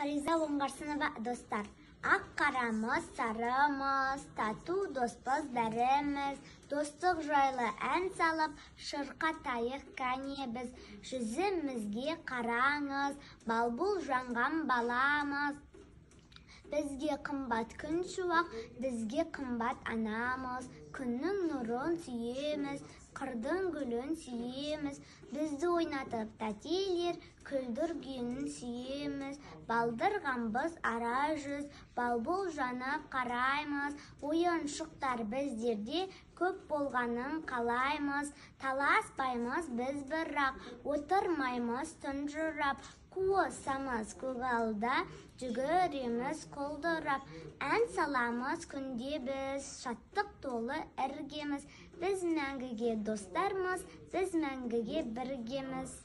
Фариза Оңғарсынова, достар. Ақ қарамыз, сарымыз, тату доспыз бәріміз, достық жайлы ән салып, шырқатайық кәне біз. Жүзімізге қараңыз, балбұл жанған баламыз. Бізге қымбат күн шуақ, бізге қымбат анамыз. Күннің нұрын сүйеміз, қырдың гүлін сүйеміз. Бізді ойнатып тәтелер, күлдіргенін сүйеміз. Балдырғанбыз ара жүз, балбұл жанып қараймыз. Ойыншықтар біздерде көп болғанын қалаймыз. Таласпаймыз біз бірақ, отырмаймыз тұнжырап. Қуысамыз көгалда, жүгіреміз қолдырап. Ән саламыз күнде біз, шаттық толы іргеміз. Біз мәңгіге достармыз, біз мәңгіге біргеміз.